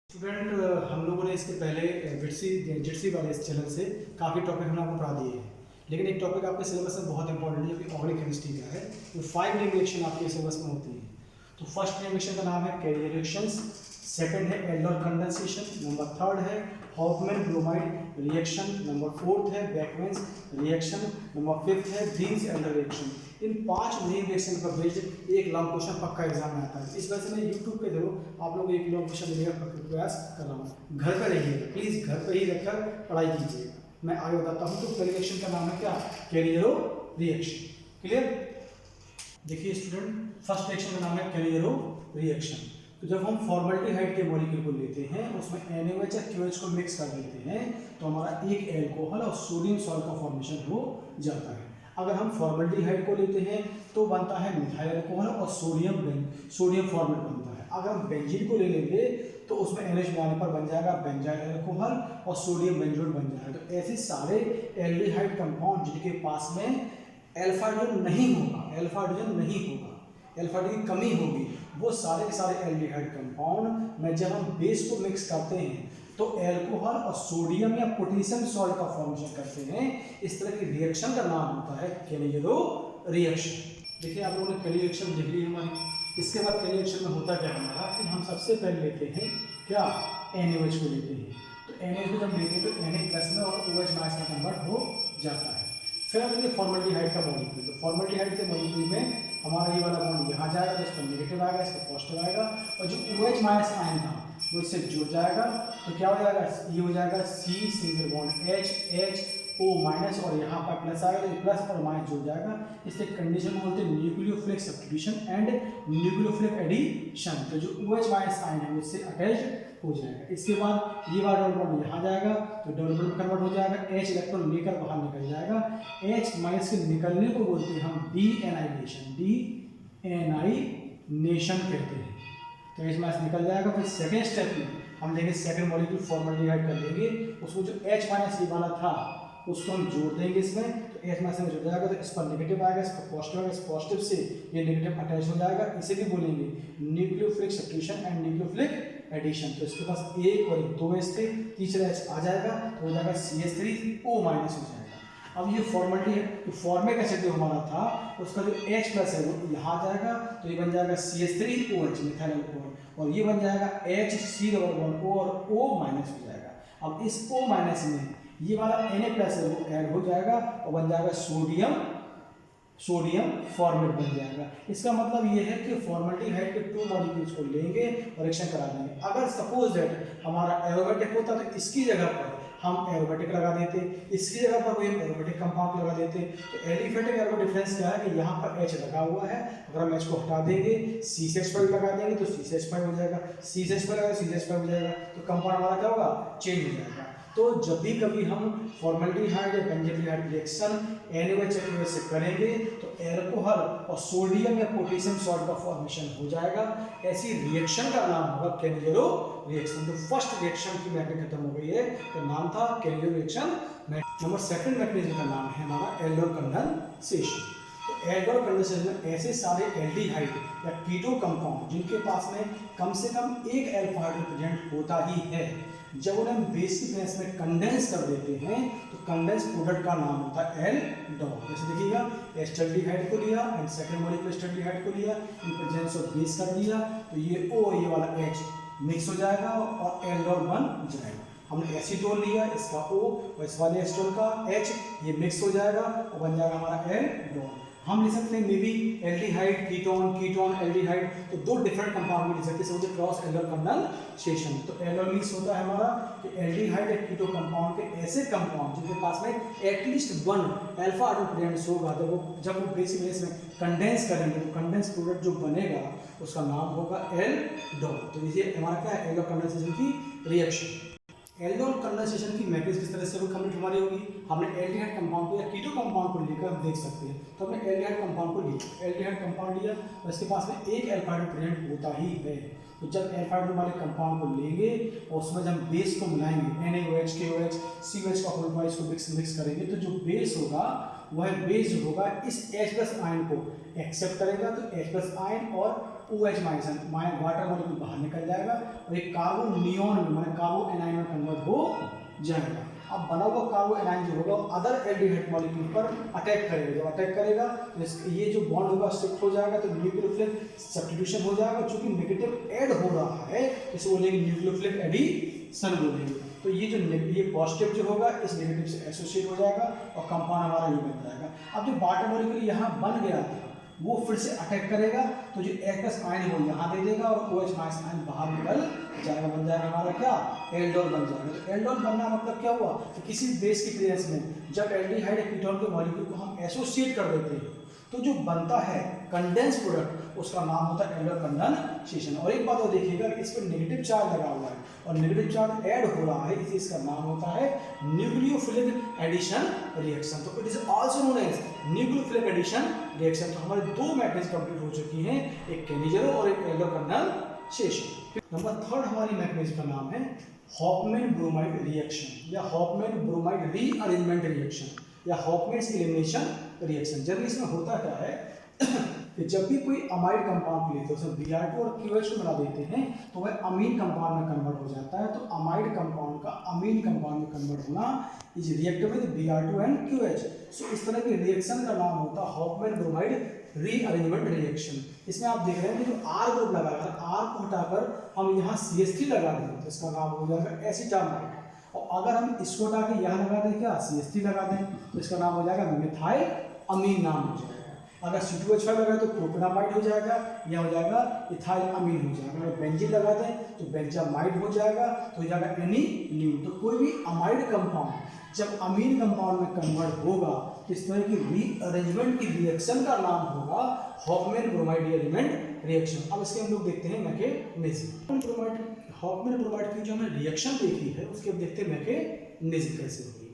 Student हम लोगों ने इसके पहले जिट्सी वाले इस चैनल से काफ़ी टॉपिक हमने आपको पढ़ा दिए हैं, लेकिन एक टॉपिक आपके सिलेबस में बहुत इंपॉर्टेंट है जो कि ऑर्गेनिक केमिस्ट्री का है। तो 5 नेम रिएक्शन आपके सिलेबस में होती है। तो फर्स्ट नेम रिएक्शन का नाम है कैरियर रिएक्शंस, सेकंड है एल्डोल कंडेंसेशन, नंबर थर्ड है Hoffmann bromide reaction, number fourth है बैकवेंस रिएक्शन, नंबर फिफ्थ है ग्रीन्स एल्डर रिएक्शन। इन 5 नेम रिएक्शन का बेस्ड एक लॉन्ग क्वेश्चन पक्का एग्जाम में आता है। इस वजह से मैं यूट्यूब के थ्रू आप लोगों को एक लॉन्ग क्वेश्चन देने का प्रयास कर रहा हूँ। घर पर रहिएगा, प्लीज़ घर पर ही रखकर पढ़ाई कीजिएगा। मैं आगे बताता हूँ। तो पहले रिएक्शन का नाम है क्या, कैरियरो रिएक्शन। क्लियर? देखिए स्टूडेंट, फर्स्ट रिएक्शन का नाम है कैरियरो रिएक्शन। तो जब हम फॉर्मल्डिहाइड के मॉलिक्यूल को लेते हैं, उसमें NaOH या QH को मिक्स कर देते हैं, तो हमारा एक एल्कोहल और सोडियम सॉल्ट का फॉर्मेशन हो जाता है। अगर हम फॉर्मल्डिहाइड को लेते हैं तो बनता है मिथाइल अल्कोहल और सोडियम फॉर्मेट बनता है। अगर हम बेंजीन को ले लेंगे तो उसमें NH मिलाने पर बन जाएगा बेंजाइल अल्कोहल और सोडियम बेंजोएट बन जाएगा। तो ऐसे सारे एल्डिहाइड कंपाउंड जिनके पास में अल्फा हाइड्रोजन नहीं होगा, अल्फा की कमी होगी, वो सारे के सारे एल्डिहाइड कंपाउंड में जब हम बेस को मिक्स करते हैं तो एल्कोहल और सोडियम या पोटेशियम सॉल्ट का फॉर्मेशन करते हैं। इस तरह की रिएक्शन का नाम होता है कैरियरो रिएक्शन। देखिए आप लोगों ने कैरियर रिएक्शन देख ली हमारी। इसके बाद कैरियर रिएक्शन में होता क्या हमारा कि हम सबसे पहले लेते हैं क्या, NaOH को लेते हैं। तो NaOH को जब लेते हैं तो Na+ में और OH- में कन्वर्ट हो जाता है। फिर हम लेंगे फॉर्मल्डिहाइड का मॉलिक्यूल। तो फॉर्मल्डिहाइड के मॉलिक्यूल में हमारा ये वाला बॉन्ड यहाँ जाएगा तो इसका नेगेटिव आएगा, इसका पॉजिटिव आएगा, और जो OH- आयन था वो इससे जुड़ जाएगा। तो क्या हो जाएगा, ये हो जाएगा C सिंगल बॉन्ड H और यहाँ पर प्लस आएगा तो प्लस और माइनस जुड़ जाएगा। इससे कंडीशन बोलते हैं nucleophilic substitution and nucleophilic addition. तो जो OH- आयन है उससे अटैच हो जाएगा। इसके बाद ये वाला डबल बॉन्ड यहाँ जाएगा तो डबल बॉन्ड कन्वर्ट हो जाएगा, H इलेक्ट्रॉन लेकर बाहर निकल जाएगा। H- के निकलने को बोलते हैं हम डीएनाइनेशन कहते हैं। तो H- निकल जाएगा। फिर सेकेंड स्टेप में हम लेंगे सेकेंड मॉलिक्यूल फॉर्मल्डिहाइड कर लेंगे, उसको जो H- ये वाला था उसको हम जोड़ देंगे इसमें। तो H- में जुड़ जाएगा तो इस पर नेगेटिव आएगा, इस पर पॉजिटिव आएगा, इस पॉजिटिव से ये नेगेटिव अटैच हो जाएगा। इसे भी बोलेंगे nucleophilic substitution and nucleophilic addition. तो इसके पास एक और एक 2 H थे, तीसरा H आ जाएगा तो हो जाएगा CH3O- हो जाएगा। अब ये फॉर्मेलिटी है तो फॉर्मेट ऐसे जो हमारा था उसका जो H+ है वो यहाँ जाएगा तो ये बन जाएगा CH3OH मिथाइल अल्कोहल, और ये बन जाएगा HCO और O- हो जाएगा। अब इस O- में ये वाला Na+ है वो ऐड हो जाएगा और बन जाएगा सोडियम फॉर्मेट बन जाएगा। इसका मतलब ये है कि फॉर्मल्डिहाइड के 2 मॉलिक्यूल्स को लेंगे और रिएक्शन करा देंगे। अगर सपोज दैट हमारा एरोमेटिक होता तो इसकी जगह पर हम एरोमेटिक लगा देते, इसकी जगह पर कोई एरोमेटिक कंपाउंड लगा देते। तो एलिफेटिक एरो डिफरेंस क्या है कि यहाँ पर H लगा हुआ है, अगर हम H को हटा देंगे C-H5 लगा देंगे तो C-H5 हो जाएगा, C-H5 लगा C-H5 हो जाएगा, तो कंपाउंड हमारा क्या होगा, चेंज हो जाएगा। तो जब भी कभी हम फॉर्मल्डिहाइड या बेंजोइहाइड रिएक्शन NaOH से करेंगे तो एल्कोहल और सोडियम या पोटेशियम सॉल्ट का फॉर्मेशन हो जाएगा। ऐसी रिएक्शन का नाम होगा कैरियरो रिएक्शन। तो फर्स्ट रिएक्शन की मैकेनिज्म खत्म हो गई है, तो नाम था कैरियरो रिएक्शन। नंबर सेकंड मैकेनिज्म का नाम है हमारा एल्डोल कंडेंसेशन। तो एल्डोल कंडेंसेशन में ऐसे सारे एल्डिहाइड या कीटो कंपाउंड जिनके पास में कम से कम एक अल्फा हाइड्रोजन प्रेजेंट होता ही है, जब उन्हें हम बेस की प्रेस में कंडेंस कर देते हैं तो कंडेंस प्रोडक्ट का नाम होता है एल्डोल। जैसे देखिएगा एस्टल्डिहाइड को लिया एंड सेकंड मॉलिक्यूल एस्टल्डिहाइड को लिया, इन प्रेजेंस ऑफ बेस कर दिया तो ये ये वाला H मिक्स हो जाएगा और एल्डोल बन जाएगा। हमने एसीटोन लिया, इसका O और इस वाले एस्टोन का H, ये मिक्स हो जाएगा और बन जाएगा हमारा एल्डोल। हम लिख सकते हैं may be aldehyde ketone aldehyde, तो 2 डिफरेंट कंपाउंड लिख सकते हैं, वो क्रॉस एल्डोल कंडेंसेशन। तो एल्डोल मीन्स होता है हमारा कि एल्डिहाइड या कीटो कंपाउंड के ऐसे कंपाउंड जिनके पास में एटलीस्ट 1 अल्फा हाइड्रोजन प्रेजेंट होगा, जब वो बेस में कंडेंस करेंगे तो कंडेंस प्रोडक्ट जो बनेगा उसका नाम होगा एल्डोल। तो ये हमारा क्या है, एल्डोल कंडेंसेशन की रिएक्शन। एल्डोल कंडेंसेशन की मैकेनिज्म किस तरह से कंप्लीट हमारी होगी, हमने एल्डिहाइड कंपाउंड को या कीटो कंपाउंड को लेकर हम देख सकते हैं। तो हमने एल्डिहाइड कंपाउंड को लिया, एल्डिहाइड कंपाउंड लिया और इसके पास में एक अल्फा हाइड्रोजन प्रेजेंट होता ही है। तो जब अल्फा हाइड्रोजन वाले कंपाउंड को लेंगे और उसमें जब बेस को मिलाएंगे NaOH KOH COH का होल को मिक्स करेंगे तो जो बेस होगा वह बेस जो होगा इस H+ आयन को एक्सेप्ट करेगा, तो H+ आयन और OH माइनस वाटर मॉलिक्यूल बाहर निकल जाएगा और एक कार्बो नियॉन में माने कार्बो एनाइन में कन्वर्ट हो जाएगा। अब बना हुआ कार्बो एनाइन जो होगा अदर एल्डिहाइड मॉलिक्यूल पर अटैक करेगा, जब अटैक करेगा तो ये जो बॉन्ड होगा शिफ्ट हो जाएगा, तो न्यूक्लियोफिलिक सब्स्टिट्यूशन हो जाएगा। चूंकि नेगेटिव ऐड हो रहा है इसे बोलेंगे न्यूक्लियोफिलिक एडिशन बोलेंगे। तो ये जो ये पॉजिटिव जो होगा इस नेगेटिव से एसोसिएट हो जाएगा और कंपाउंड हमारा ये बन जाएगा। अब जो वाटर मॉलिक्यूल यहाँ बन गया था वो फिर से अटैक करेगा, तो जो H+ आयन है वो यहाँ दे देगा और OH- आयन बाहर निकल जाएगा, बन जाएगा हमारा क्या एल्डोल बन जाएगा। तो एल्डोल बनना मतलब क्या हुआ कि किसी बेस की प्रेजेंस में जब एल्डिहाइड कीटोन के मॉलिक्यूल को हम एसोसिएट कर देते हैं तो जो बनता है कंडेंस प्रोडक्ट उसका नाम होता है एल्डोल कंडेंसेशन। और एक बात और देखिएगा कि इस पर नेगेटिव चार्ज लगा हुआ है और नेगेटिव चार्ज ऐड हो रहा है, इसलिए इसका नाम होता है न्यूक्लियोफिलिक एडिशन रिएक्शन। तो it is also known as nucleophilic addition reaction. तो हमारे दो मैकेनिज्म कंप्लीट हो चुकी हैं, एक केनिजेरो और एक एल्डोल कंडेंसेशन। नंबर थर्ड हमारी मैकेनिज्म का नाम है हॉफमैन ब्रोमाइड रिएक्शन या हॉफमैन ब्रोमाइड रीअरेंजमेंट रिएक्शन या हॉफमैन्स एलिमिनेशन रिएक्शन। जनरली इसमें होता क्या है कि जब भी कोई अमाइड कंपाउंड लेते हैं उसमें Br2 और QH को मिला देते हैं तो वह अमीन कंपाउंड में कन्वर्ट हो जाता है। तो अमाइड कंपाउंड का अमीन कंपाउंड में कन्वर्ट होना is reactive with Br2 and QH। सो इस तरह की रिएक्शन का नाम होता है हॉफमैन ब्रोमाइड रीअरेंजमेंट रिएक्शन। इसमें आप देख रहे हैं कि जो R ग्रुप लगा है, R को हटाकर हम यहाँ CH3 लगा दें तो इसका नाम हो जाएगा एसिटामाइड। और अगर हम इसको हटा के यहाँ लगा दें क्या CH3 लगा दें तो इसका नाम हो जाएगा मिथाइल अमीन नाम हो जाएगा। अगर C2H5 लगाए तो प्रोपेनामाइड हो जाएगा, यह हो जाएगा इथाइल अमीन हो जाएगा। अगर बेंजीन लगा दें तो बेंजामाइड हो जाएगा, तो हो जाएगा एनिलीन। तो कोई भी अमाइड कंपाउंड जब अमीन कंपाउंड में कन्वर्ट होगा तो इस तरह की रीअरेंजमेंट की रिएक्शन का नाम होगा हॉफमैन ब्रोमाइड रीअरेंजमेंट रिएक्शन। अब इसके हम लोग देखते हैं मैकेनिज्म। हॉफमैन ब्रोमाइड की जो हमने रिएक्शन देखी है उसके अब देखते हैं मैकेनिज्म कैसे होगी।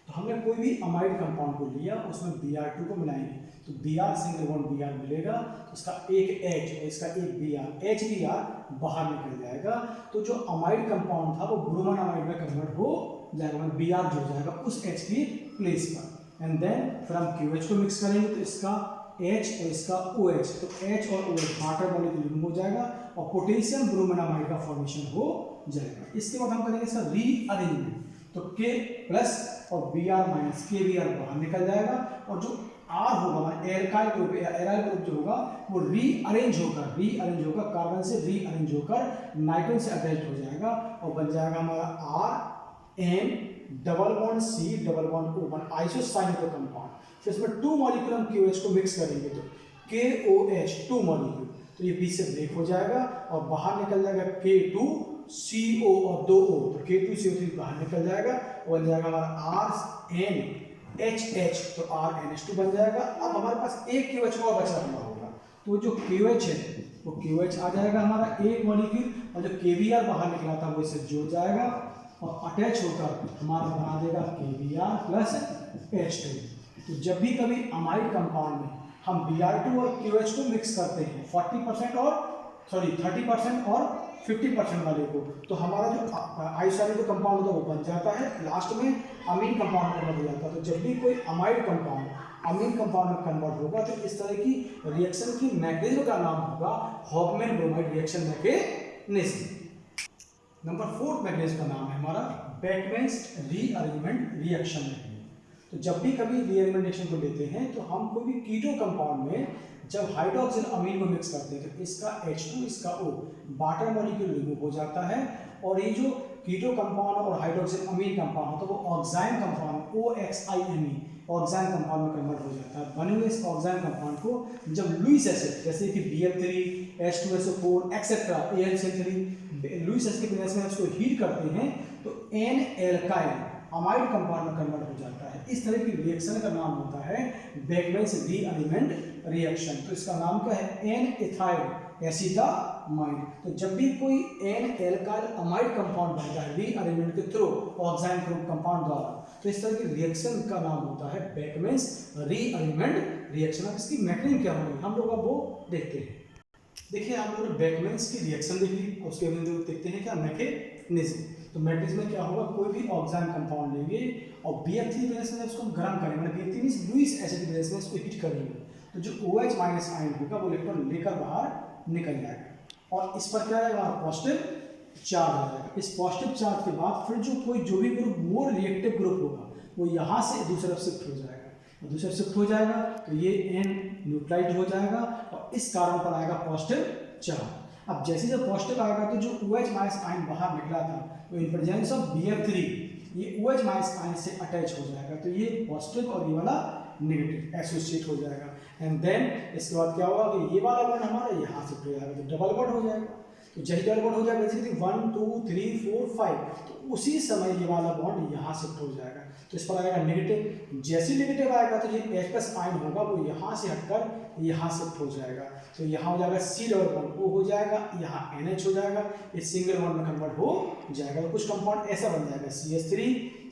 तो हमने कोई भी अमाइड कंपाउंड को लिया, उसमें Br2 को मिलाएंगे तो Br सिंगल बॉन्ड Br मिलेगा, तो इसका एक H और इसका एक Br, HBr बाहर निकल जाएगा। तो जो अमाइड कंपाउंड था वो ब्रोमन अमाइड में कन्वर्ट हो जाएगा, मतलब Br जुड़ जाएगा उस H की प्लेस पर। एंड देन फिर हम QH को मिक्स करेंगे तो इसका H और इसका OH, तो H और OH वाटर मॉलिक्यूल रिमूव हो जाएगा और पोटेशियम ब्रोमोनामाइड का फॉर्मेशन हो जाएगा। इसके बाद हम करेंगे इसका रीअरेंजमेंट, तो K प्लस और Br माइनस KBr बाहर निकल जाएगा और जो R होगा एल्काइल ग्रुप या एराइल ग्रुप जो होगा वो रीअरेंज होकर कार्बन से रीअरेंज होकर नाइट्रोजन से अटैच हो जाएगा और बन जाएगा हमारा RN double bond C double bond O isocyanate compound. फिर इसमें 2 मॉलिक्यूल हम QH को मिक्स करेंगे तो KOH 2 मॉलिक्यूल, तो ये बीच से ब्रेक हो जाएगा और बाहर निकल जाएगा K2CO और 2 O, तो K2CO3 बाहर निकल जाएगा और बन जाएगा हमारा RNHH, तो RNH2 बन जाएगा। अब हमारे पास एक QH और बचा हुआ होगा, तो जो QH है वो QH आ जाएगा हमारा एक मॉलिक्यूल और जो KBr बाहर निकला था वो इससे जुड़ जाएगा और अटैच होकर हमारा बना देगा KBr प्लस H2। तो जब भी कभी अमाइड कंपाउंड में हम Br2 और QH को मिक्स करते हैं 30% और 50% वाले को, तो हमारा जो आइसोसाइनेट कंपाउंड होता है वो बन जाता है, लास्ट में अमीन कंपाउंड में कन्वर्ट हो जाता है। तो जब भी कोई अमाइड कंपाउंड अमीन कंपाउंड में कन्वर्ट होगा तो इस तरह की रिएक्शन की मैकेनिज्म का नाम होगा Hoffmann bromide reaction mechanism. Number 4 mechanism का नाम है हमारा बेकमैन्स रीअरेंजमेंट रिएक्शन। तो जब भी कभी रीअरेंजमेंट रिएक्शन को लेते हैं तो हम कोई भी कीटो कंपाउंड में जब हाइड्रोक्सिल अमीन को मिक्स करते हैं तो इसका H2 इसका O वाटर मॉलिक्यूल रिमूव हो जाता है और ये जो कीटो कंपाउंड और हाइड्रोक्सिल अमीन कंपाउंड होता है वो ऑक्साइन कंपाउंड OXIME ऑक्साइन कंपाउंड में कन्वर्ट हो जाता है। बने हुए इस ऑक्साइन कंपाउंड को जब लुईस एसिड जैसे कि BF3 H2SO4 etcetera AlCl3 Lewis acid की प्रेजेंस में उसको हीट करते हैं तो N एल्काइल अमाइड कंपाउंड में कन्वर्ट हो जाता है। इस तरह की रिएक्शन का नाम होता है बेकमैन्स रीअरेंजमेंट रिएक्शन। तो इसका नाम क्या है N इथाइल एसिटामाइड। तो जब भी कोई N एल्काइल अमाइड कंपाउंड बनता है रीअरेंजमेंट के थ्रू ऑक्साइन ग्रुप कंपाउंड द्वारा तो इस तरह की रिएक्शन का नाम होता है बेकमैन्स रीअरेंजमेंट रिएक्शन। अब इसकी मैकेनिज्म क्या होगी हम लोग अब वो देखते हैं। देखिए हम लोगों ने बेकमैन्स की रिएक्शन देख ली, उसके बाद देखते हैं क्या मैकेनिज्म। तो मैकेनिज्म में क्या होगा, कोई भी ऑक्साइन कंपाउंड लेंगे और BF3 बेस में उसको गर्म करेंगे, मतलब BF3 means Lewis acid base में इसको हीट करेंगे तो जो OH- आयन होगा वो इलेक्ट्रॉन लेकर बाहर निकल जाएगा और इस पर क्या आएगा, पॉजिटिव चार्ज आ जाएगा। इस पॉजिटिव चार्ज के बाद फिर जो भी ग्रुप मोर रिएक्टिव ग्रुप होगा वो यहाँ से दूसरी तरफ शिफ्ट हो जाएगा, और दूसरी तरफ शिफ्ट हो जाएगा तो ये N न्यूट्रलाइज हो जाएगा और इस कारण पर आएगा पॉजिटिव चार्ज। अब जैसे जब पॉजिटिव आएगा तो जो OH माइनस आयन बाहर निकला था वो इन प्रेजेंस ऑफ BF3 ये OH माइनस आयन से अटैच हो जाएगा, तो ये पॉजिटिव और ये वाला नेगेटिव एसोसिएट हो जाएगा। एंड देन इसके बाद क्या होगा कि ये वाला बॉन्ड हमारा यहाँ शिफ्ट हो जाएगा, तो डबल बॉन्ड हो जाएगा। तो जैसे डबल बॉन्ड हो जाएगा जैसे 1 2 3 4 5, तो उसी समय ये वाला बॉन्ड यहाँ शिफ्ट हो जाएगा, तो इस पर आएगा नेगेटिव। जैसे नेगेटिव आएगा तो ये H प्लस आयन होगा वो यहाँ से हटकर यहाँ शिफ्ट हो जाएगा, तो यहाँ हो जाएगा C डबल बॉन्ड O हो जाएगा, यहाँ NH हो जाएगा, ये सिंगल बॉन्ड में कन्वर्ट हो जाएगा। तो कुछ कंपाउंड ऐसा बन जाएगा CH3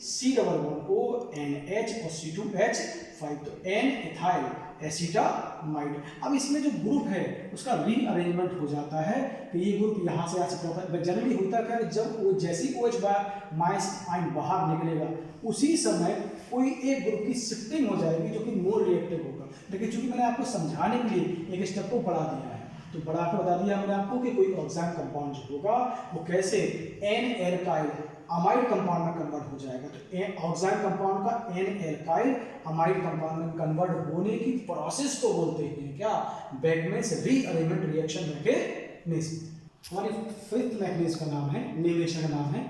C double bond O NH और C2H5, तो N इथाइल एसिटामाइड। अब इसमें जो ग्रुप है उसका रीअरेंजमेंट हो जाता है कि ये ग्रुप यहाँ से आ सकता है। जनरली होता क्या है, जब वो जैसी OH माइनस आयन बाहर निकलेगा उसी समय कोई एक ग्रुप की शिफ्टिंग हो जाएगी जो कि मोर रिएक्टिव होगा। लेकिन चूंकि मैंने आपको समझाने के लिए एक स्टेप को बढ़ा दिया है, तो बढ़ा के बता दिया मैंने आपको कि कोई ऑक्साइड कंपाउंड जो होगा वो कैसे N एल्काइल अमाइड कंपाउंड में कन्वर्ट हो जाएगा। तो ऑक्साइड कंपाउंड का N एल्काइल अमाइड कंपाउंड में कन्वर्ट होने की प्रोसेस को बोलते हैं क्या, बेकमैन्स रीअरेंजमेंट रिएक्शन मैकेनिज्म। हमारी फिफ्थ मैकेनिज्म का नाम है, रिएक्शन का नाम है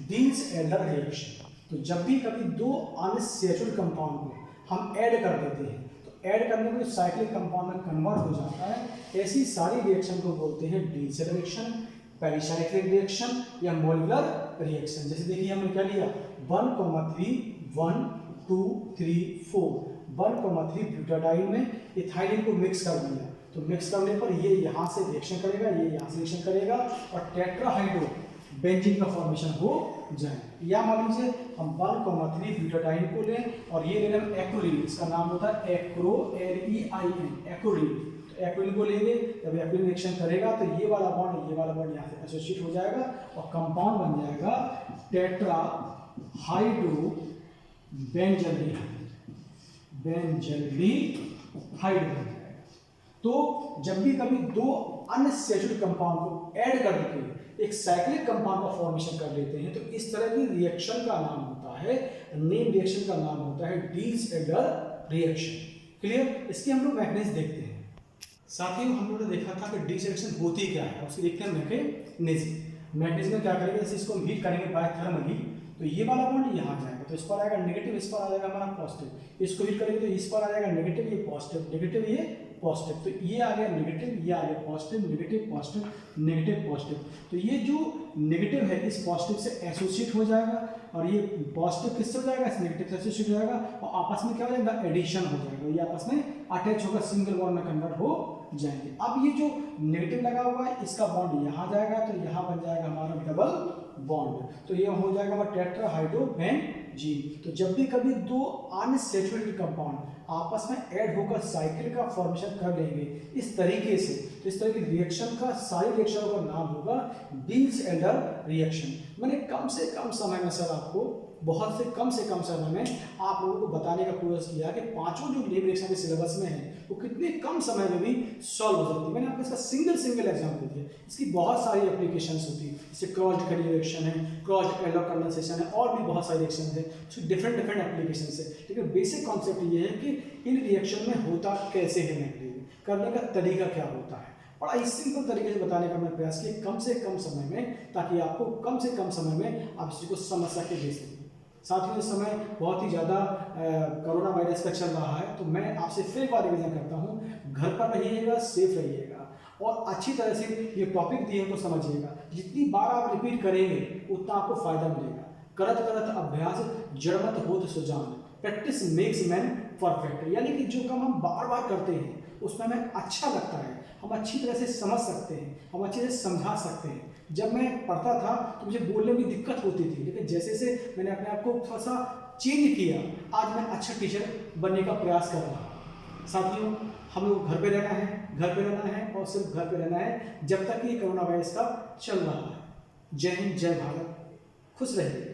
डील्स-एडलर रिएक्शन। तो जब भी कभी दो अनसैचुरेटेड कंपाउंड को हम ऐड कर देते हैं तो ऐड करने में साइक्लिक कंपाउंड में कन्वर्ट हो जाता है, ऐसी सारी रिएक्शन को बोलते हैं डील्स रिएक्शन, पेरिसाइक्लिक रिएक्शन या मॉलिक्यूलर रिएक्शन। जैसे देखिए हमने क्या लिया 1,3 1 2 3 4 1,3 ब्यूटाडाइन में इथाइलिन को मिक्स कर दिया, तो मिक्स करने पर ये यहाँ से रिएक्शन करेगा, ये यहाँ से रिएक्शन करेगा और टेट्राहाइड्रो बेंजीन का फॉर्मेशन हो जाए। या मान लीजिए हम 1,3 ब्यूटाडाइन को लें और ये ले लें एक्रोलीन, इसका नाम होता है एक्रो LEIN एक्रोलीन। तो एक्रोलीन को लेंगे, जब एक्रोलीन रिएक्शन करेगा तो ये वाला बॉन्ड यहाँ से एसोसिएट हो जाएगा और कंपाउंड बन जाएगा टेट्राहाइड्रो बेंजल्डिहाइड बन जाएगा। तो जब भी कभी दो अनसैचुरेटेड कंपाउंड को ऐड करके एक साइक्लिक कंपाउंड का फॉर्मेशन कर लेते हैं तो इस तरह की रिएक्शन का नाम होता है, नेम रिएक्शन का नाम होता है डील्स-एडलर रिएक्शन। क्लियर? इसके हम लोग मैकेनिज्म देखते हैं। साथियों हम लोगों ने देखा था कि डील्स रिएक्शन होती क्या है, उसकी देखते हैं मैकेनिज्म में क्या करेंगे। जैसे इसको हम हीट करेंगे बाय थर्मली तो ये वाला बॉन्ड यहाँ जाएगा, तो इस पर आएगा नेगेटिव, इस पर आ जाएगा हमारा पॉजिटिव। इसको हीट करेंगे तो इस पर आ जाएगा नेगेटिव, ये पॉजिटिव, नेगेटिव ये पॉजिटिव, तो ये आ गया नेगेटिव, ये आ गया positive, negative positive, negative positive. तो ये जो नेगेटिव है इस पॉजिटिव से एसोसिएट हो जाएगा और ये पॉजिटिव किससे हो जाएगा, इस नेगेटिव से एसोसिएट हो जाएगा और आपस में क्या हो जाएगा, एडिशन हो जाएगा, ये आपस में अटैच होकर सिंगल बॉन्ड में कन्वर्ट हो जाएंगे। अब ये जो नेगेटिव लगा हुआ है इसका बॉन्ड यहाँ जाएगा तो यहाँ बन जाएगा हमारा डबल बॉन्ड, तो ये हो जाएगा हमारा टेट्राहाइड्रोबेंजीन। तो जब भी कभी दो अनसैचुरेटेड कंपाउंड आपस में ऐड होकर साइकिल का फॉर्मेशन कर लेंगे इस तरीके से, तो इस तरह की रिएक्शन का सारी रिएक्शनों का नाम होगा डील्स-एडलर रिएक्शन। मैंने कम से कम समय में सर आपको बहुत से कम समय में आप लोगों को बताने का कोशिश किया कि पांचों जो नेम रिएक्शन के सिलेबस में है वो कितने कम समय में भी सॉल्व हो सकती है। मैंने आपको इसका सिंगल एग्जाम्पल दिया, इसकी बहुत सारी एप्लीकेशंस होती है, जैसे क्रॉस रिएक्शन है, क्रॉस एडलर कंडेंसेशन है और भी बहुत सारी रिएक्शन है, इसकी डिफरेंट एप्लीकेशन है। लेकिन बेसिक कॉन्सेप्ट ये है कि इन रिएक्शन में होता कैसे है, करने का तरीका क्या होता है, बड़ा ही सिंपल तरीके से बताने का मैं प्रयास किया कम से कम समय में, ताकि आपको कम से कम समय में आप इसी को समझ सके दे सकें। साथियों इस समय बहुत ही ज़्यादा कोरोना वायरस का चल रहा है, तो मैं आपसे फिर एक बार निवेदन करता हूँ, घर पर रहिएगा, सेफ रहिएगा और अच्छी तरह से ये टॉपिक दिए को समझिएगा। जितनी बार आप रिपीट करेंगे उतना आपको फायदा मिलेगा। करत करत अभ्यास जड़मत होत सुजान, प्रैक्टिस मेक्स मैन परफेक्ट। यानी कि जो काम हम बार बार करते हैं उसमें हमें अच्छा लगता है, हम अच्छी तरह से समझ सकते हैं, हम अच्छे से समझा सकते हैं। जब मैं पढ़ता था तो मुझे बोलने में दिक्कत होती थी, लेकिन जैसे जैसे मैंने अपने आप को थोड़ा सा चेंज किया, आज मैं अच्छा टीचर बनने का प्रयास कर रहा हूँ। साथियों हम लोग घर पे रहना है और सिर्फ घर पे रहना है जब तक ये कोरोना वायरस का चल रहा है। जय हिंद, जय भारत, खुश रहिए।